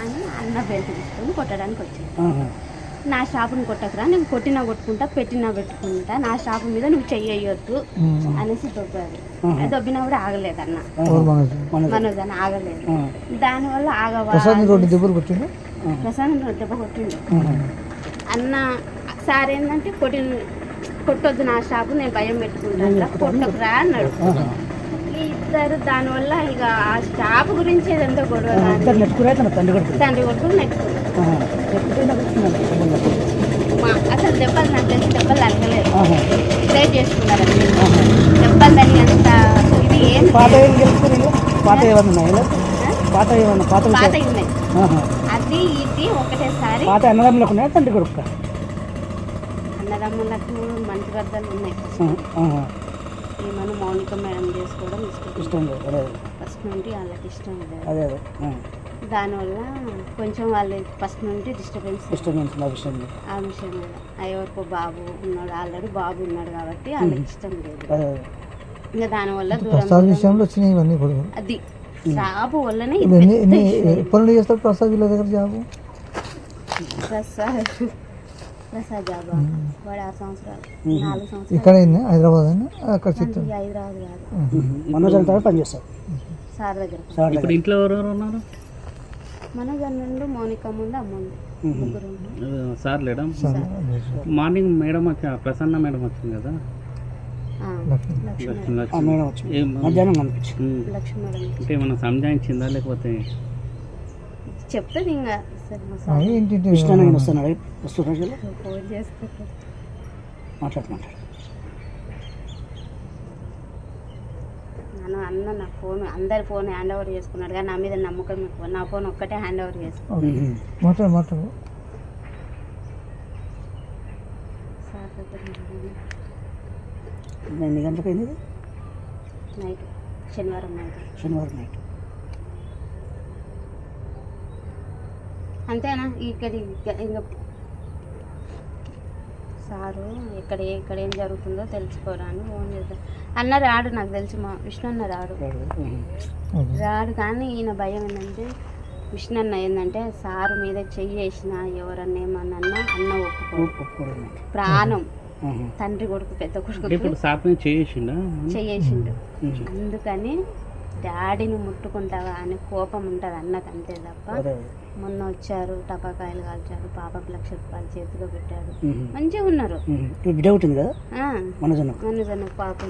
అని అన్న బెల్ట్ తీసుకొని కొట్టడానికి వచ్చింది. నా షాపుని కొట్టకరా, నేను కొట్టినా కొట్టుకుంటా, పెట్టినా పెట్టుకుంటా, నా షాపు మీద నువ్వు చెయ్యొద్దు అనేసి దొబ్బారు. దొబ్బినా కూడా ఆగలేదు అన్న, మనోజ్ అని ఆగలేదు. దానివల్ల ప్రసాద్ దెబ్బ కొట్టిండు అన్న. సార్ ఏంటంటే కొట్టొద్దు నా షాపు, నేను భయం పెట్టుకుంటా, కొట్టకురా అన్నాడు. ఇద్దరు దానివల్ల ఇక ఆ షాపు గురించి ఏదంతా గొడవ, తండ్రి కొట్టుకుని నెట్టుకున్నారు. అసలు దెబ్బలు నాకు తెలిసి దెబ్బలు తగ్గలేదు, ప్రేర్ చేసుకున్నారు. దెబ్బలు తగ్గి అంత ఇది ఏం పాత ఉన్నాయి. అది ఇది ఒకటేసారి అన్నదమ్ములకు మంచి వద్దలు ఉన్నాయి. ఏమన్నా మౌనిక మేడం చేసుకోవడం ఇష్టం లేదు, ఫస్ట్ నుండి వాళ్ళకి ఇష్టం లేదు. దానివల్ల కొంచెం వాళ్ళు ఫస్ట్ నుండి డిస్టర్బెన్స్ ఆ విషయం మీద. ఎవరికో బాబు ఉన్నాడు, ఆల్రెడీ బాబు ఉన్నాడు కాబట్టి వాళ్ళకి ఇష్టం లేదు. ఇంకా దానివల్ల అది జాబు వల్లనే ప్రసాద్ జాబ్ వాడు 6 సంవత్సరాలు 4 సంవత్సరాలు ఇక్కడ హైదరాబాద్ కాదు సార్ దగ్గర. ఇంట్లో ఎవరెవరు ఉన్నారు? మనోజ్ నుండి మౌనిక ముందు అమ్ముంది, ముగ్గురు. సార్ లేడా? మార్నింగ్ మేడం వచ్చి ప్రసన్న మేడం వచ్చింది కదా, అంటే ఏమన్నా సంజాయించిందా లేకపోతే చెప్తుంది ఇంకా ఫోన్ చేస్తారు అన్న. నా ఫోన్ అందరి ఫోన్ హ్యాండ్ ఓవర్ చేసుకున్నాడు కానీ నా మీద నమ్మకం ఎక్కువ. నా ఫోన్ ఒక్కటే హ్యాండ్ ఓవర్ చేసుకున్నాడు. ఎన్ని గంటలకు అయింది? నైట్, శనివారం నైట్. అంతేనా? ఇక్కడ ఇంకా సారు ఎక్కడ ఏం జరుగుతుందో తెలుసుకోరాని ఫోన్ చేద్దాం అన్న. రాడు, నాకు తెలిసి మా విష్ణు అన్న రాడు. కానీ ఈయన భయం ఏంటంటే, విష్ణు అన్న ఏంటంటే సారు మీద చెయ్యి వేసినా ఎవరన్నా ఏమన్నా అన్న ఒప్పుకోడు. ప్రాణం తండ్రి కొడుకు, పెద్ద కొడుకు చెయ్యేసిండు. అందుకని డాడీని ముట్టుకుంటావా అని కోపం ఉంటుంది అన్నకు, అంతే తప్ప. మొన్న వచ్చారు, టపాకాయలు కాల్చారు, పాపకు 1,00,000 రూపాయలు చేతిలో పెట్టాడు, మంచిగా ఉన్నారు. మనోజ్ పాపం